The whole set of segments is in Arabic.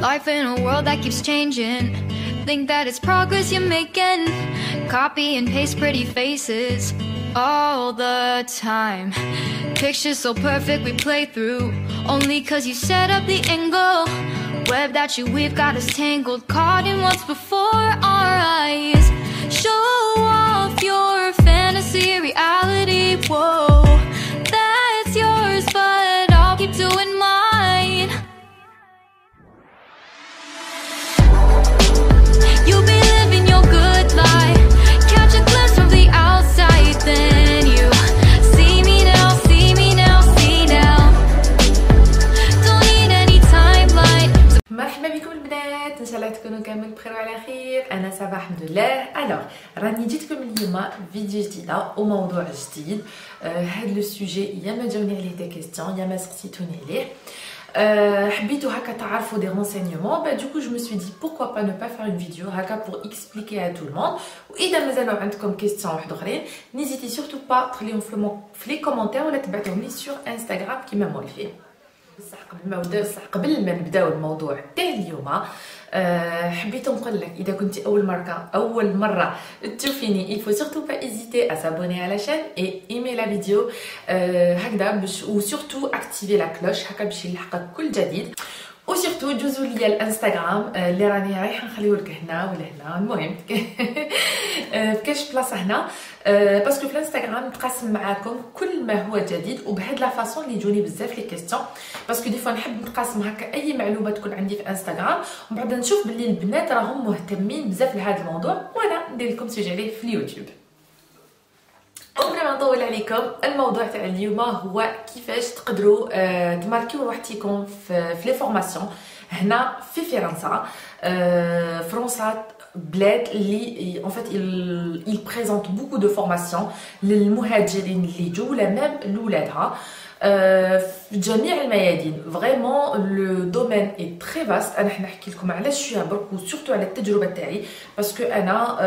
Life in a world that keeps changing. Think that it's progress you're making. Copy and paste pretty faces all the time. Pictures so perfect we play through. Only cause you set up the angle. Web that you weave got us tangled. Caught in what's before our eyes. Show off your fantasy reality. Whoa, that's yours, but I'll keep doing mine. You'll be living your good life. Catch a glimpse from the outside, then you see me now, see me now, see now. Don't need any timeline. مرحبا بكم البنات، ان شاء الله تكونوا كامل بخير وعلى خير. انا صباح الحمد لله. راني جيتكم اليوم فيديو جديده وموضوع جديد. هذا لو سوجي يا ما جاوني عليه دي كيستيون يا ما سقسيتوني عليه. حبيتو هكا تعرفوا des renseignements. Du coup je me suis dit pourquoi pas ne pas faire une vidéo هكا pour expliquer à tout le monde. واذا مازالوا عندكم كيستيون واحد اخرين n'hésitez surtout pas تخليهم في لي كومونتير ولا تبعتوهم لي sur انستغرام كيما مولفين. بصح قبل ما نبداو الموضوع تاع اليوم حبيت نقول لك اذا كنتي اول مره تشوفيني il faut surtout pas hésiter à s'abonner à la chaîne et aimer la vidéo هكذا باش و surtout activer la cloche هكا باش يلحقك كل جديد. وسيرتو جوزوا ليا الانستغرام اللي راني رايحه نخليو لك هنا ولا هنا، المهم بكاش بلاصه هنا باسكو في الانستغرام نتقاسم معاكم كل ما هو جديد وبهاد لا فاصون اللي يجوني بزاف لي كيستيون، باسكو دي فوا نحب نتقاسم هكا اي معلومه تكون عندي في انستغرام ومن بعد نشوف باللي البنات راهم مهتمين بزاف لهذا الموضوع وانا ندير لكم سوجي عليه في اليوتيوب. قبل ما نطول عليكم الموضوع تاع اليوم هو كيفاش تقدروا تماركيو روحتكم في لي فورماسيون هنا في فرنسا. فرنسا بلاد اللي en fait il présente beaucoup de formations للمهاجرين اللي يجوا ولا ميم لولادها في جميع الميادين. فريمون لو دومين اي تري فاست. انا حنحكي لكم علاش شويه برك وسورتو على التجربه تاعي باسكو انا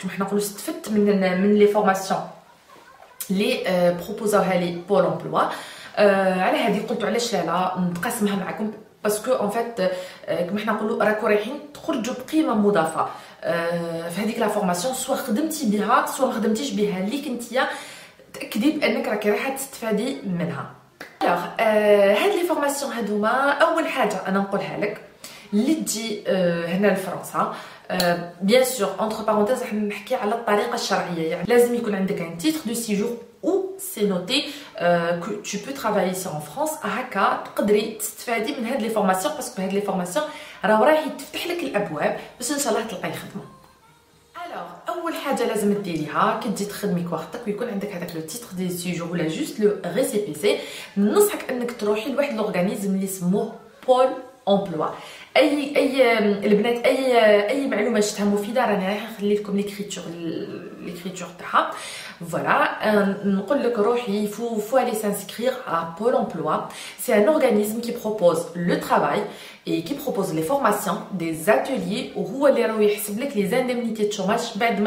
كما حنا نقولوا استفدت من لي فورماسيون لي بروبوزاوها لي بول امبلوا. على هذه قلت علاش لا نتقاسمها معكم باسكو ان فيت كما حنا نقولوا راكم رايحين تخرجوا بقيمه مضافه في هذيك لا فورماسيون، سواء خدمتي بها سواء ما خدمتيش بها، اللي كنتيا تاكدي بانك راكي رايحه تستفادي منها. الوغ هاد لي فورماسيون هادوما اول حاجه انا نقولها لك اللي تجي هنا لفرنسا بيان سور انتر بارونتيز راح نحكي على الطريقه الشرعيه، يعني لازم يكون عندك ان تيتر دو سيجور او سي نوتي كو تو بو ترافايي سي ان فرانس. هكا تقدري تستفادي من هاد لي فورماسيون باسكو هاد لي فورماسيون راهو راح تفتح لك الابواب باش ان شاء الله تلقاي خدمه. الوغ اول حاجه لازم ديريها كي تجي تخدمي كوختك ويكون عندك هذاك لو تيتر دي سيجور ولا جوست لو ريسيبيسي، ننصحك انك تروحي لواحد لورغانيزم اللي اسمه بول امبلوا. اي البنات اي معلومه شفتها مفيده راني رايحه نخلي لكم ليكريتور تاعها. Voilà, نقول لك روحي faut aller s'inscrire à Pôle emploi. C'est un organisme qui propose le travail et qui propose les formations, des ateliers وهو اللي راهو يحسب لك les indemnités de chômage بعد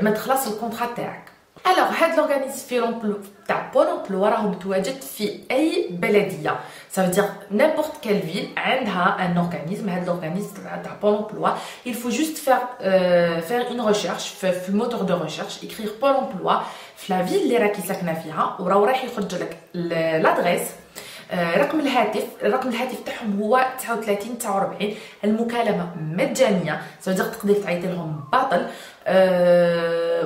ما تخلص الكونترا تاعك. Alors هاد لورغانيزم في تاع بول امبلوا راهو متواجد في اي بلديه، ça veut dire n'importe quelle ville عندها un organisme. هاد لورغانيزم تاع بول امبلوا il faut juste faire une recherche في الموتور دو ريشيرش écrire بول امبلوا في لا فيل اللي راكي ساكنه فيها وراهو راح يخرج لك لادريس. رقم الهاتف تاعهم هو 39 49. المكالمه مجانيه، سواء تقدري تعيطي لهم باطل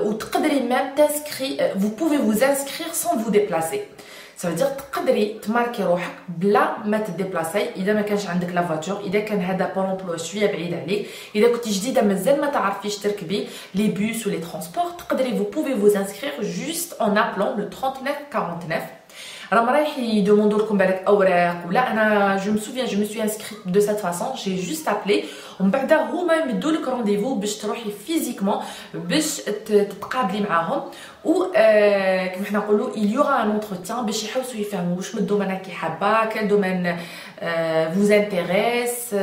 وتقدري ميم تانسكري vous pouvez vous inscrire sans vous déplacer. ça veut dire تقدري تماركي روحك بلا ما تديبلاسي اذا ما كانش عندك لا فواتور، اذا كان هذا بول امبلوا شويه بعيد عليك، اذا كنتي جديده مازال ما تعرفيش تركبي لي بوس ولي ترونسبور تقدري vous pouvez vous inscrire juste en appelant le 39 49. راهم رايح يدوموندو لكم بالك اوراق ولا انا جو مسوفيان جو مسوي انسكريت دو سيت فاسون جي جوست ابلي ومن بعد هما يمدوا لك رونديفو باش تروحي فيزيكمون باش تتقابلي معاهم و كما حنا نقولوا il y aura un entretien باش يحاولوا يفهموا واش من الدومين راكي حابه كان دومين vous intéresse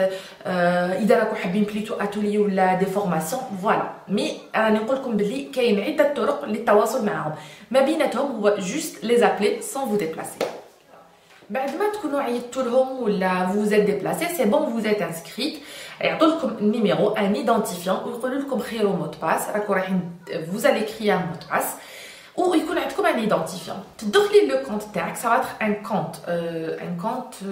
اذا راكم حابين بليتو اتولي ولا دي فورماسيون فوالا. مي راني نقول لكم بلي كاين عده طرق للتواصل معاهم، ما بيناتهم هو جوست لي ابلي سون فو ديبلاسي. بعد ما تكونوا عيطتوا لهم ولا vous êtes déplacé c'est bon vous êtes inscrite يعطوا لكم النيميرو ان ايدنتيفيون ويقولوا لكم خيروا مود باس راكم رايحين vous allez créer un mot de passe ويكون عندكم ان ايدنتيفيون تدخلي لو كونت تاعك ça va être un compte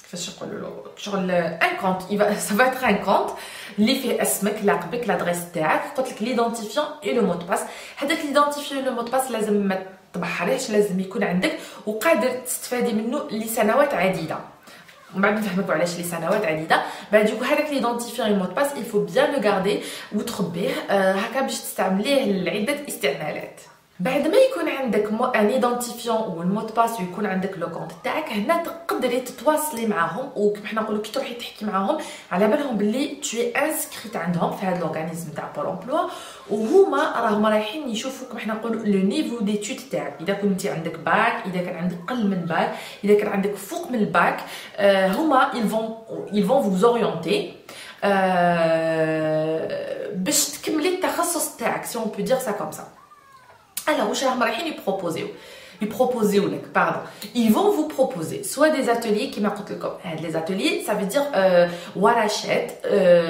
كيفاش نقولوا له شغل ان كونت ça va être un compte اللي فيه اسمك لقبك لادريس تاعك قلت لك ليدنتيفيون اي لو مود باس هذاك ليدنتيفيون لو مود باس لازم ما تبحريش لازم يكون عندك وقادر تستفادي منه لسنوات عديده ومن بعد نفهمكم علاش لسنوات عديده بعد يكون هذاك ليدنتيفيون مود باس il faut bien le garder وتخبيه هكا باش تستعمليه لعده استعمالات بعد ما يكون عندك ان ايدنتيفيون والمود باس ويكون عندك لو كونت تاعك هنا تقدري تتواصلي معاهم وكيما حنا نقولوا كي تروحي تحكي معاهم على بالهم باللي تشوي انسكريت عندهم في هذا الاورغانيزم تاع بول امبلوا وهما راهم رايحين يشوفوا كيما حنا نقولوا لو نيفو ديتود تاعك اذا كنتي عندك باك اذا كان عندك قل من باك اذا كان عندك فوق من الباك هما ils vont vous orienter باش تكملي التخصص تاعك si on peut dire ça comme ça. Alors, واش راهم رايحين يبروبوزيو لك ils vont vous proposer soit des ateliers qui قلت لكم les ateliers ça veut dire ورشات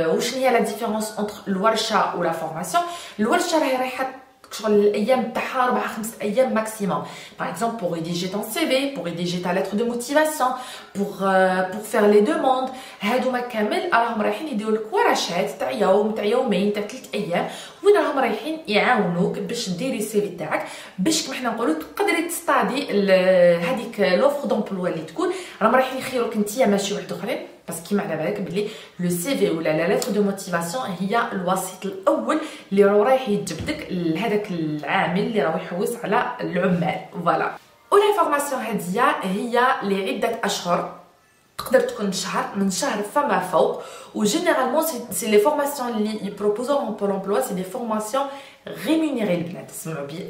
واش هي la différence entre الورشه و la formation الورشه راهي رايحه شغل الايام تاعها 4 5 ايام ماكسيموم par exemple pour rédiger ton CV pour rédiger ta lettre de motivation pour faire les demandes هادوما كامل راهم رايحين يديروا لك ورشات تاع يوم تاع يومين تاع 3 ايام وين راهم رايحين يعاونوك باش ديري السي في تاعك باش كما حنا نقولوا تقدري تستادي هذيك لوفر دومبلوا اللي تكون راهم رايحين يخيروك نتيا ماشي واحد اخرين بس كيما على بالك بلي لو سي في ولا لا ليتر دو موتيفاسيون هي الوسيط الاول اللي رايح يجبدك لهذاك العامل اللي راه يحوس على العمال فوالا ولا فورماسيون هذه هي لعده اشهر تقدر تكون شهر من شهر فما فوق وجينيرالمون سي لي فورماسيون اللي يبروبوزوهم بول امبلوا سي دي فورماسيون ريمونيري البنات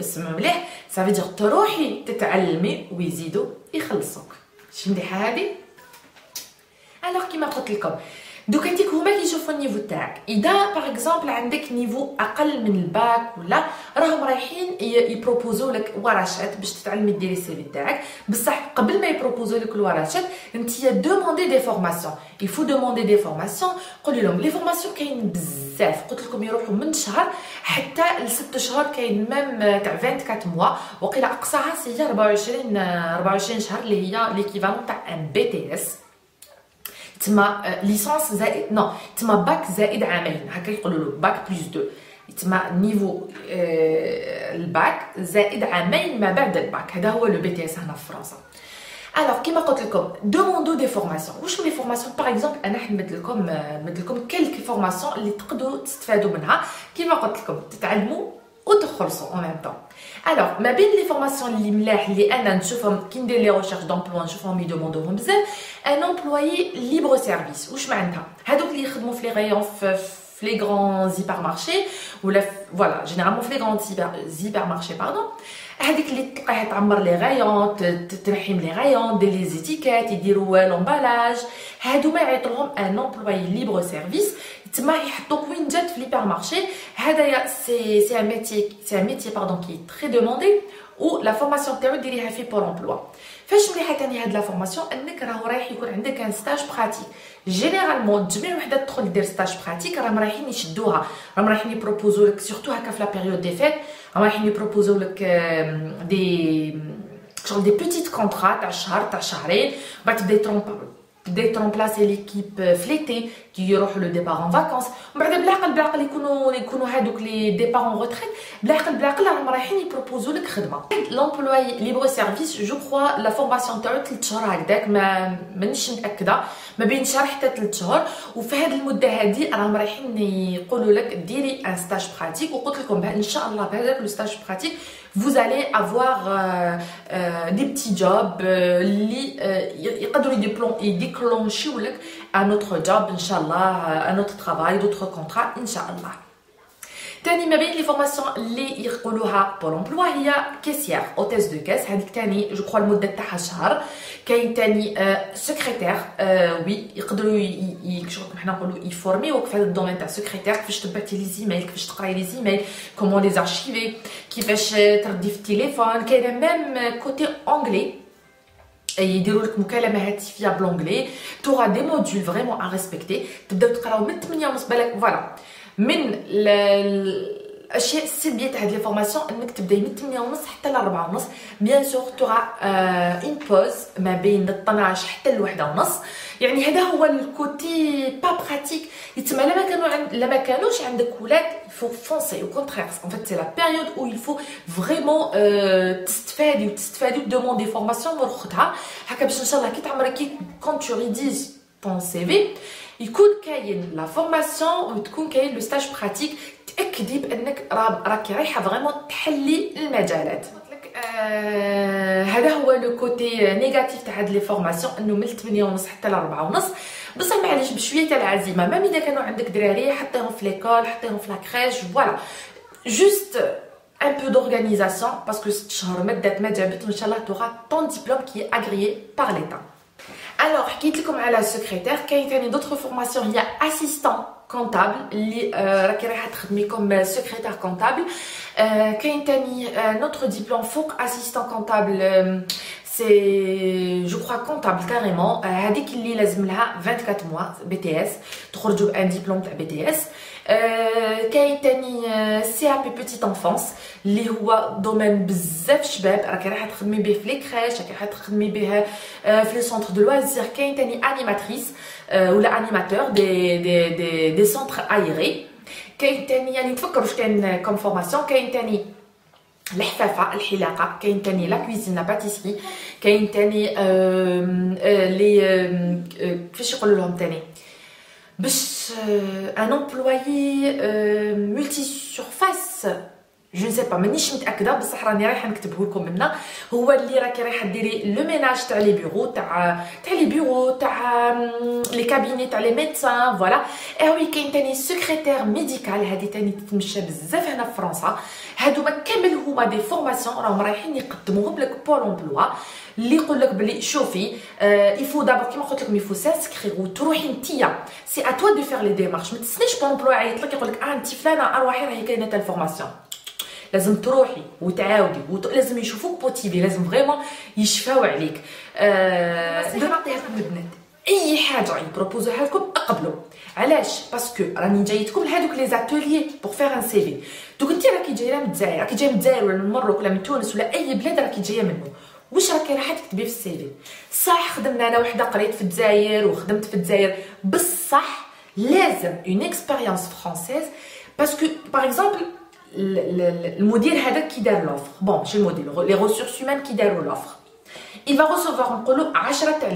اسمعوا مليح سافي دير تروحي تتعلمي ويزيدوا يخلصوك شي مليحه هذه alors كيما قلت لكم دوك هذيك هما كيشوفوا النيفو تاعك اذا باغ اكزومبل عندك نيفو اقل من الباك ولا راهم رايحين يبروبوزو لك ورشات باش تتعلمي ديري السي في تاعك بصح قبل ما يبروبوزو لك الورشات انت دوموندي دي فورماسيون il faut demander des formations قولي لهم لي فورماسيون كاين بزاف قلت لكم يروحوا من شهر حتى ل6 شهور كاين ميم تاع 24 موا وقيله اقصاها هي 24 شهر اللي هي ليكيفالون تاع ان بي تي اس تما ليسونس زائد نو تما باك زائد عامين هكا يقولوا له باك بلس 2 تما نيفو الباك زائد عامين ما بعد الباك هذا هو لو بي تي اس هنا في فرنسا alors كيما قلت لكم دوموندو دي فورماسيون واش لي فورماسيون باغ اكزومبل انا نمد لكم كلك فورماسيون اللي تقدروا تستفادوا منها كيما قلت لكم تتعلموا وتخلصوا en même temps. Alors ما بين لي فورماسيون اللي ملاح اللي انا نشوفهم كي ندير لي ريشيرش دومبلوا نشوفهم يدوموندوهم بزاف ان امبلويي ليبر سيرفيس واش معناتها هذوك اللي يخدموا في لي غايون في لي غران زيبر مارشي ولا فوالا جينيرالمون في لي غران زيبر مارشي باردون هذيك اللي تلقاها تعمر لي غايون تنحي لي غايون دير لي زيتيكات يديروا لومبالاج هادو ما يعيطوا لهم ان امبلويي ليبر سيرفيس تما يحطوك وين جات في ليبر مارشي هذايا سي ان ميتي باردون كي تري دوموندي و لا فورماسيون تاعو ديريها في بول امبلوا فاش مليحه ثاني هاد لا فورماسيون انك راهو رايح يكون عندك ان ستاج براتيك جينيرالمون تجميع وحده تدخل دير ستاج براتيك راهم رايحين يشدوها راهم رايحين يبروبوزو لك سورتو هكا في لا بيريود دي فيت راهم رايحين يبروبوزو لك دي شغل دي بيتيت كونطرا تاع شهر تاع شهرين بعد تبداي ترومبلاسي ليكيب فليتي كي يروحوا لو ديبار ان فاكونس ومن بعد بالعقل يكونوا هادوك لي ديبار ان روتريت بالعقل راهم رايحين يبروبوزو لك خدمه لومبلوي ليبر سيرفيس جو كخوا لا فورماسيون تاعو 3 شهور هكذاك مانيش متاكده ما بين شهر حتى 3 شهور وفي هذه المده هذه راهم رايحين يقولوا لك ديري ان ستاج براتيك وقلت لكم ان شاء الله بهذاك لو ستاج براتيك vous allez avoir des petits jobs اللي يقدروا يديكلونشيو لك un autre job ان شاء الله un autre travail d'autres contrats ان شاء الله. تاني ما بين لي فورماسيون اللي يقولوها بول امبلوا هي كيسيير اوتيس دو كاس هذيك تاني جو كخوا المده تاعها شهر كاين تاني سكرتير وي يقدروا حنا نقولوا يفورميوك في هذا الدومين تاع سكرتير كيفاش تبعتي لي زيميل كيفاش تقراي لي زيميل كومون لي زارشيفي كيفاش تردي في التليفون كاينه ميم كوتي اونغلي يديروا لك مكالمه هاتفيه بلونجلي. تورا دي موديول فريمون ا ريسبكتي. تبداو تقراو من 8:30 بالك فوالا. من الاشياء السلبيه تاع هاد لي فورماسيون انك تبداي من 8:30 حتى ل 4:30. بيان سور تورا اون بوز ما بين 12 حتى ل 1:30. يعني هذا هو الكوتي با براتيك. يتسمى لما كانوش عندك ولاد il faut foncer au contraire. En fait c'est la période où il faut vraiment تستفادي demander formation ورخدها هكا باش ان شاء الله كي تعمري كي quand tu rédiges ton CV يكون كاين لا فورماسيون وتكون كاين لو ستاج براتيك تاكدي بانك راكي رايحه فريمون تحلي المجالات. هذا هو لو كوتي نيجاتيف تاع هاد لي فورماسيون انه من 8:30 حتى ل 4:30. بصح معليش بشويه تاع العزيمه ميم اذا كانوا عندك دراري حطيهم في ليكول حطيهم في لاكريش فوالا جوست un peu d'organisation parce que 6 شهور مدات ما جابت ان شاء الله تورا ton diplôme qui est agréé par l'état. Alors حكيت لكم على سكرتير. كاين ثاني دوطخ فورماسيون هي اسيستون كونتابل اللي راكي رايحه تخدمي كوم سكرتير كونتابل. كاين ثاني نوتر ديبلوم فوق اسيستون كونتابل سي جو كخوا كونتابل كاريمون. هذيك اللي لازم لها 24 موا بي تي اس تخرجوا بان ديبلوم تاع بي تي اس. كاين ثاني سي ا بي بيتيت انفونس اللي هو دومين بزاف شباب راكي رايحه تخدمي به في لي كريش راكي رايحه تخدمي به في لي سونتر دو لوازير. كاين ثاني انيماتريس ولا انيماتور دي سونتر ايري. كاين ثاني يعني تفكروا واش كاين كوم فورماسيون. كاين ثاني الحفافه الحلاقه. كاين ثاني لا كويزين لا باتيسري. كاين ثاني لي كيفاش يقولوا لهم ثاني باش ان امبلويي ملتي سورفاس جو نسي با مانيش متاكده بصح راني رايحه نكتبه لكم هنا. هو اللي راكي رايحه ديري لو ميناج تاع لي بيرو تاع لي بيرو تاع لي كابيني تاع لي ميدسان فوالا. وي كاين ثاني سكرتير ميديكال. هذه ثاني تتمشى بزاف هنا في فرنسا. هادو كامل هما دي فورماسيون راهم رايحين يقدموهم لك بول امبلوا اللي يقول لك بلي شوفي يفو دابور كيما قلت لكم يفو سانسكريغ وتروحي نتيا سي ا توا دو فير لي ديمارش. ما تستنيش بول امبلوا يعيط لك يقول لك انت فلانه اروحي راهي كاينه تاع الفورماسيون. لازم تروحي وتعاودي لازم يشوفوك بوتيفي لازم فريمون يشفاو عليك. نعطيها لكم البنات اي حاجه يبروبوزوها لكم اقبلوا. علاش؟ باسكو راني جايتكم لهذوك لي زاتوليي بور فيغ ان سي في. دوك انت راكي جايه من الجزائر راكي جايه من الجزائر ولا من المغرب ولا من تونس ولا اي بلاد راكي جايه منه. واش راكي رايحه تكتبي في السي في؟ صح خدمنا انا وحده قريت في الجزائر وخدمت في الجزائر بصح لازم اون اكسبيريونس فرونسيز باسكو باغ اكزومبل المدير هذا كي دار لوفر بون ماشي المدير لي ريسورس هيومان كي داروا لوفر il va recevoir نقولوا 10 تاع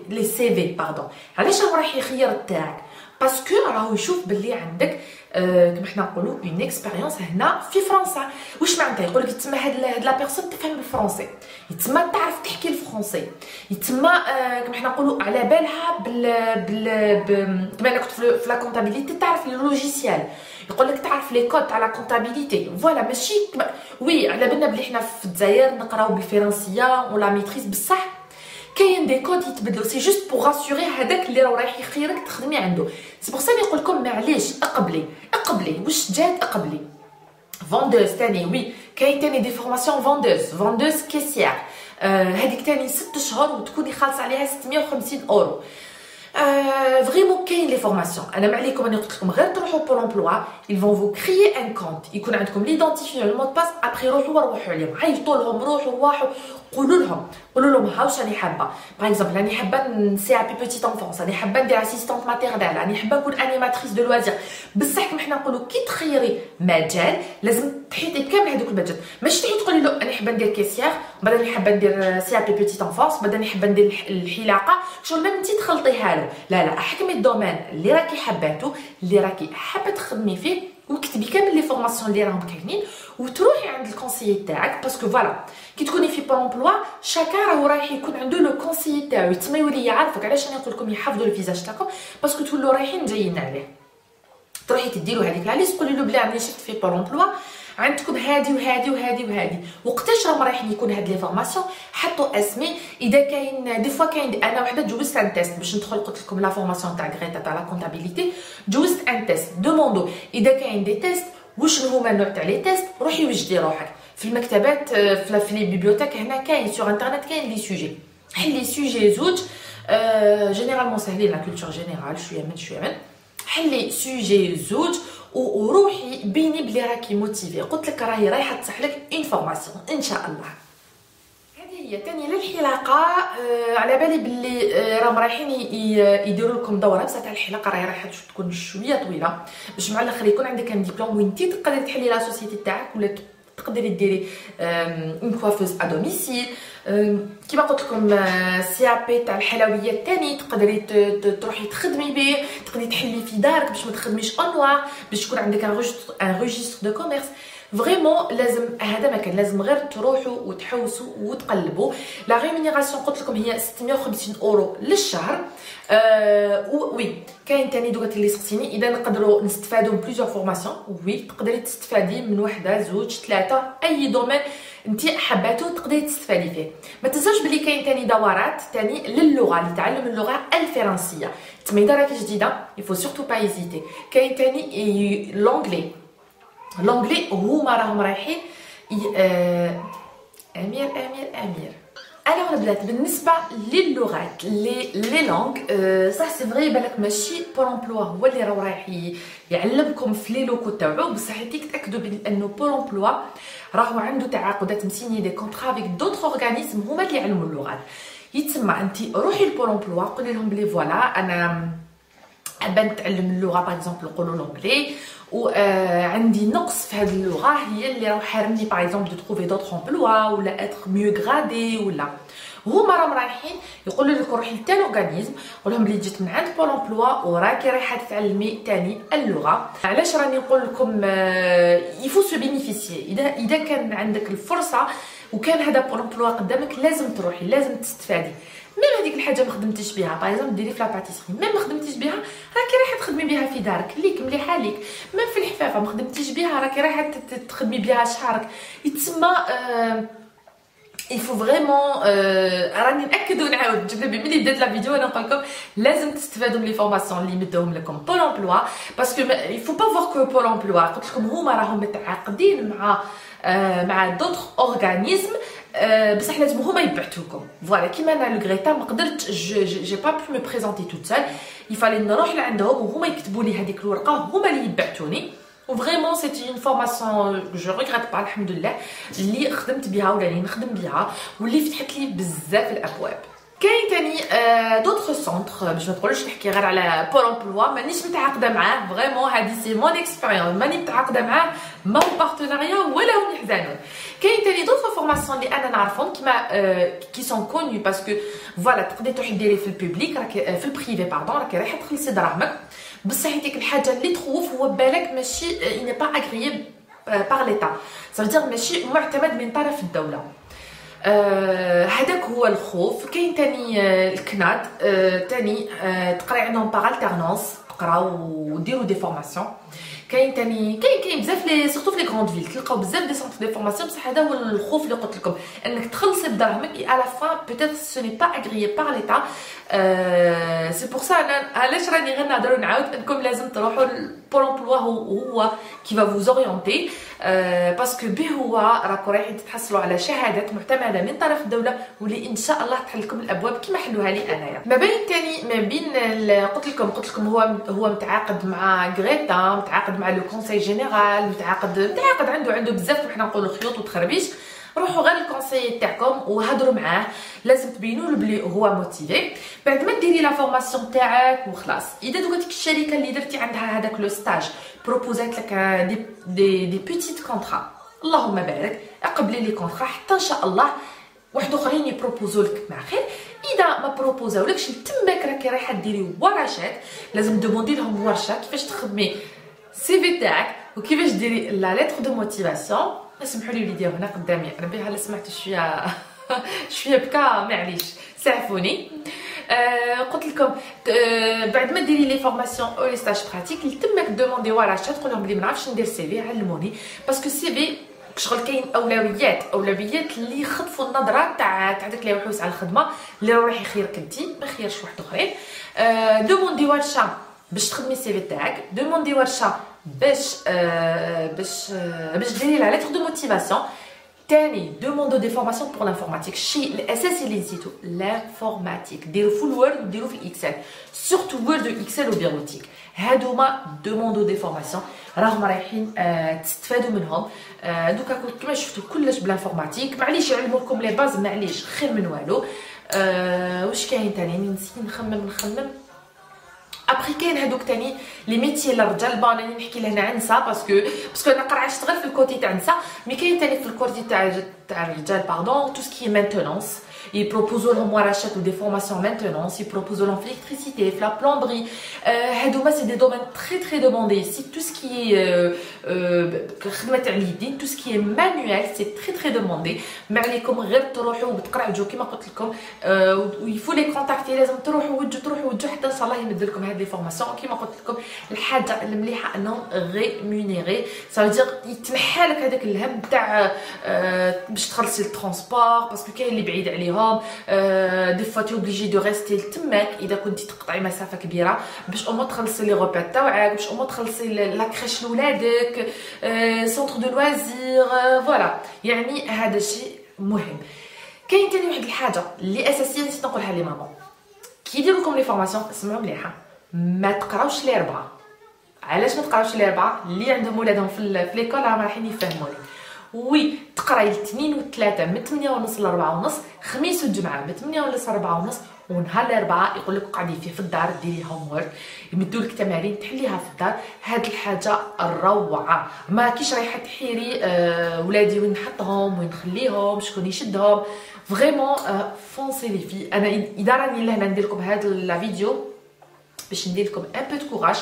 لي سي في باردون. علاش هو راح يخير تاعك؟ باسكو راهو يشوف باللي عندك كما حنا نقولوا اون اكسبيريونس هنا في فرنسا. واش معناتها؟ يقول لك يتسمى هاد لا بيرسون تفهم بالفرنسي، يتسمى تعرف تحكي الفرنسي، يتسمى كما حنا نقولوا على بالها كما انا كنت في لا كونتابيليتي تعرف لي لوجيسيال. يقول لك تعرف لي كود تاع لا كونتابيليتي فوالا ماشي وي على بالنا بلي حنا في الجزائر نقراو بالفرنسيه ولا ميتريس بصح كاين دي كود يتبدلوا سي جوست بوغ راسيوري هذاك اللي راه رايح يخيرك تخدمي عنده. سي بور سا نقول لكم معليش اقبلي واش جات اقبلي. فوندوز ثاني وي كاين ثاني دي فورماسيون فوندوز كيسيير. هذيك ثاني 6 شهور وتكوني خالصه عليها 650 اورو. فريمون كاين لي فورماسيون. انا ما عليكم انا قلت لكم غير تروحوا بول امبلوا ils vont vous créer un compte يكون عندكم ليدونتيفيون المود باس ابري روحوا عليهم عيطوا لهم روحوا قولوا لهم ها واش راني حابه. باغ اكزومبل راني حابه نسي ا بي بيتيت انفونس، راني حابه ندير اسيستونت ماتيرنال، راني حابه نكون انيماتريس دو لوازير. بصح كما حنا نقولوا كي تخيري مجال لازم تحيطي بكامل هذوك المجال. ماشي تحيطي تقولي له انا حابه ندير كيسيير بعد راني حابه ندير سي ا بي بيتيت انفونس بعد راني حابه ندير الحلاقه شغل ميم انت تخلطيها له. لا احكمي الدومين اللي راكي حباته اللي راكي حابه تخدمي فيه وكتبي كامل لي فورماسيون اللي راهم كاينين وتروحي عند الكونسيي تاعك باسكو فوالا كي تكوني في بول امبلوا شاكا راهو رايح يكون عنده لو كونسيي تاعو يتسمى يولي يعرفك. علاش انا نقول لكم يحفظوا الفيزاج تاعكم باسكو تولوا رايحين جايين عليه. تروحي تديروا هذيك لا ليست تقولي له بلي راني شفت في بول امبلوا عندكم هادي وهادي وهادي وهادي وقتاش راهم رايحين يكون هاد لي فورماسيون حطوا اسمي. اذا كاين دي فوا كاين انا وحده جوزت ان تيست باش ندخل قلت لكم لا فورماسيون تاع غريتا تاع لا كونتابيليتي جوزت ان تيست دوموندو اذا كاين دي تيست واش هما النوع تاع لي تيست روحي وجدي روحك في المكتبات في لي بيبيوتيك هنا كاين سور انترنت كاين لي سوجي حلي سوجي زوج جينيرالمون ساهلين لا كولتور جينيرال شويه من شويه من حلي سوجي زوج وروحي بيني بلي راكي موتيفي. قلت لك راهي رايحه تصح لك اون فورماسيون ان شاء الله. هذه هي ثاني للحلاقه. على بالي باللي راهم رايحين يديروا لكم دوره، بصح تاع الحلاقه راهي رايحه تكون شويه طويله باش مع الاخر يكون عندك ان ديبلوم وين انت تقدري تحلي لا سوسيتي تاعك ولا تقدري ديري اون كوافوز ا دوميسيل. كيما قلت لكم سي ا بي تاع الحلويات ثاني تقدري تروحي تخدمي به، تقدري تحلي في دارك باش ما تخدميش اونوار، باش يكون عندك ان ريجستر دو كوميرس. فريمون لازم هذا ما كان، لازم غير تروحوا وتحوسوا وتقلبوا. لا ريمونيراسيون قلت لكم هي 650 اورو للشهر. وي كاين ثاني دوكا اللي سقسيني اذا نقدروا نستفادوا من بليزيور فورماسيون. وي تقدري تستفادي من وحده زوج ثلاثه اي دومين انت حباتو تقدري تستفادي فيه. ما تنساوش بلي كاين ثاني دورات ثاني للغه لتعلم اللغه الفرنسيه. تميده راكي جديده يفو سورتو با ايزيتي. كاين ثاني لونغلي. لونغلي هما راهم رايحين امير. الوغ البنات بالنسبه للغات لي لونغ صح سي فري بالك ماشي بول امبلوا هو اللي راه رايح يعلمكم في لي لوكو تاعو، بصح تاكدوا بانه بول امبلوا راهو عنده تعاقدات مسيني دي كونطرا افيك دوطخ اورغانيزم هما اللي يعلموا اللغات. يتسمى انت روحي لبول امبلوا قولي لهم بلي فوالا انا حابه نتعلم اللغه باغ اكزومبل نقولوا لونغلي وعندي نقص في هذه اللغه هي اللي راه حارمني باغ اكزومبل دو تروفي دوطخ امبلوا ولا اتر ميو غرادي ولا. هما راهم رايحين يقولوا لك روحي لتال اورغانيزم قول لهم بلي جيت من عند بول امبلوا وراكي رايحه تتعلمي ثاني اللغه. علاش راني نقول لكم يفو سو بينيفيسيي اذا كان عندك الفرصه وكان هذا بول امبلوا قدامك لازم تروحي لازم تستفادي. ميم هذيك الحاجه ما خدمتيش بها باغ اكزومبل ديري في لا باتيسري ميم ما خدمتيش بها راكي رايحه تخدمي بها في دارك ليك مليحه ليك. ميم في الحفافه ما خدمتيش بها راكي رايحه تخدمي بها شعرك. يتسمى يفو فريمون راني ناكد ونعاود جبنا ملي بدات لا فيديو انا نقول لكم لازم تستفادوا من لي فورماسيون اللي مدوهم لكم بول امبلوا باسكو يفو با فوار كو بول امبلوا قلت لكم هما راهم متعاقدين مع دوطخ اورغانيزم بصح لازم هما يبعثوكم. فوالا كيما انا لو غريتا ما قدرتش جي با بو مي بريزونتي توت سول يفالي نروح لعندهم وهما يكتبوا لي هذيك الورقه هما اللي يبعثوني. وفريمون سيتي اون فورماسيون جو ريغريت با الحمد لله اللي خدمت بها ولا اللي نخدم بها واللي فتحت لي بزاف الابواب. كاين ثاني دوطخ سونتر باش ما تقولوش نحكي غير على بول امبلوا مانيش متعاقده معاه فريمون هذه سي مون اكسبيريونس ماني متعاقده معاه ما هو بارتناريا ولا هم يحزنون. كاين ثاني دوطخ فورماسيون اللي انا نعرفهم كيما كي سون كوني باسكو فوالا تقدري تروحي ديري في البوبليك راكي في البريفي باردون راكي رايحه تخلصي دراهمك بصح هذيك الحاجه اللي تخوف هو بالك ماشي ني با اغريي بار ليتا صافي ماشي معتمد من طرف الدوله. هذاك هو الخوف. كاين تاني الكناد تاني تقراي عندهم باغ التيرنونس تقراو وديروا دي فورماسيون. كاين تاني كاين بزاف لي سورتو في لي غروند فيل تلقاو بزاف دي سونتر دي فورماسيون بصح هذا هو الخوف اللي قلت لكم انك تخلصي بدراهمك اي على فان بوتيتر سو ني با اغريي بار ليتا. سي بور سا انا علاش راني غير نهضر ونعاود انكم لازم تروحوا بول امبلوا هو كي فا فوز اورينتي باسكو به هو راكم رايحين تتحصلوا على شهادات معتمده من طرف الدوله واللي ان شاء الله تحل لكم الابواب كما حلوها لي انايا. ما بين ثاني ما بين قلت لكم هو متعاقد مع غريتا متعاقد مع لو كونساي جينيرال متعاقد عنده بزاف وحنا نقولوا خيوط وتخربيش. روحوا غير الكونساي تاعكم وهضروا معاه لازم تبينوا له بلي هو موتيفي بعد ما ديري لا فورماسيون تاعك وخلاص. اذا دوك ديك الشركه اللي درتي عندها هذاك لو ستاج بروبوزات لك دي بيتيت كونطرا اللهم بارك اقبلي لي كونطرا حتى ان شاء الله واحد اخرين يبروبوزوا لك مع خير. اذا ما بروبوزاولكش تماك راكي رايحه ديري ورشات لازم دوموندي لهم ورشه كيفاش تخدمي السي في تاعك وكيفاش ديري لا ليتر دو موتيفاسيون. اسمحوا لي الفيديو هنا قدامي انا بها لا سمعت شويه بكا معليش سعفوني. قلت لكم بعد ما ديري لي فورماسيون او لي ستاج براتيك تماك دوموندي ورشات تقول لهم بلي ما نعرفش ندير سي في علموني باسكو سي في شغل كاين اولويات اللي يخطفوا النظره تاع داك اللي يحوس على الخدمه اللي راح يخيرك انت ما يخيرش واحد اخرين. دوموندي ورشه باش تخدمي السي في تاعك دوموندي ورشه باش ديري لا ليتر دو موتيفاسيون تاني دوموندو دي فورماسيون بور لانفورماتيك. الشيء الاساسي اللي نسيتو لانفورماتيك، ديروا في الوورد وديروا في الاكسل، سورتو وورد واكسل وبيروتيك. هادوما دوموندو دي فورماسيون راهم رايحين تستفادوا منهم. دوكا كما شفتوا كلش بلانفورماتيك، معليش يعلموكم لي باز، معليش خير من والو. واش كاين تاني نسيت نخمم. ابري كاين هادوك تاني لي ميتي للرجال. بون راني نحكي لهنا عن نسا باسكو انا قرعه نشتغل في الكوتي تاع نسا، مي كاين تاني في الكوتي تاع الرجال باردون. تو سكي مانتونونس يبروبوزو لهم ورشات ودي فورماسيون مانتونونس، يبروبوزو لهم في الالكتريسيتي، في لا بلومبري. هادوما سي دي دومين تري دوموندي. سي تو سكي خدمه تاع اليدين، تو سكي مانويل سي تري دوموندي. ما عليكم غير تروحوا وتقرعوا كيما قلت لكم، ويفو لي كونتاكتي، لازم تروحوا وجو حتى ان شاء الله يمد لكم هاد لي فورماسيون. كيما قلت لكم الحاجه المليحه انهم ريمونيري، سا دير يتنحى لك هذاك الهم تاع باش تخلصي الترونسبور، باسكو كاين اللي بعيد عليهم. دي فوا تي اوبليجي دو ريستي تماك اذا كنتي تقطعي مسافه كبيره باش اومو تخلصي لي روبا تاوعك، باش اومو تخلصي لا كريش لولادك، سونتر دو لوازير. فوالا يعني هذا الشيء مهم. كاين تاني واحد الحاجه اللي اساسيه نسيت نقولها لي ماما، كي يديروا لكم لي فورماسيون اسمعوا مليحه، ما تقراوش لي 4. علاش ما تقراوش لي 4؟ اللي عندهم ولادهم في ليكول راهم رايحين يفهموني. وي تقراي الاثنين والثلاثه من 8:30 ل 4:30، خميس والجمعه من 8:30 ل 4:30، ونهار الاربعاء يقول لك قعدي فيه في الدار ديري هوم وورك، يمدوا لك تمارين تحليها في الدار. هاد الحاجه الروعه. ما كيش رايحه تحيري ولادي وين نحطهم وين نخليهم شكون يشدهم. فريمون فونسي لي في. انا اذا راني لهنا ندير لكم هاد لا فيديو باش ندير لكم ان بو دو كوراج،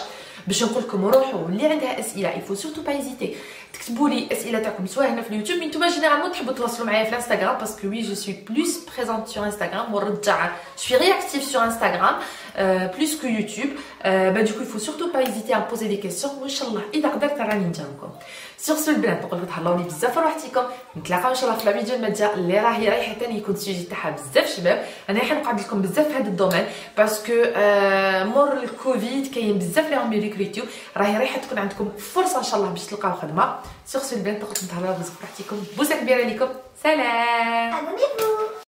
باش نقول لكم روحوا. اللي عندها اسئله يفو سورتو با ايزيتي تكتبوا لي اسئله تاعكم سواء هنا في اليوتيوب، نتوما جينيرالمون تحبوا تواصلوا معايا في الانستغرام باسكو وي جو سوي بلوس بريزونت سور انستغرام، ونرجع جو رياكتيف سور انستغرام بلوس كو يوتيوب. دوكو يفو سورتو با ايزيتي ا بوزي دي كيسيون، وان شاء الله اذا قدرت راني نجاوبكم. سور سو البنات نقول لكم تهلاو لي بزاف روحتيكم، نتلاقاو ان شاء الله في لا فيديو الماجيه اللي راهي رايحه ثاني يكون السوجي تاعها بزاف شباب. انا رايحه نقعد لكم بزاف في هذا الدومين باسكو مور الكوفيد كاين بزاف اللي راهم يريكريتيو، راهي رايحه تكون عندكم فرصه ان شاء الله باش تلقاو خدمه. سور سو البنات نقول لكم تهلاو بزاف روحتيكم، بوسه كبيره ليكم، سلام.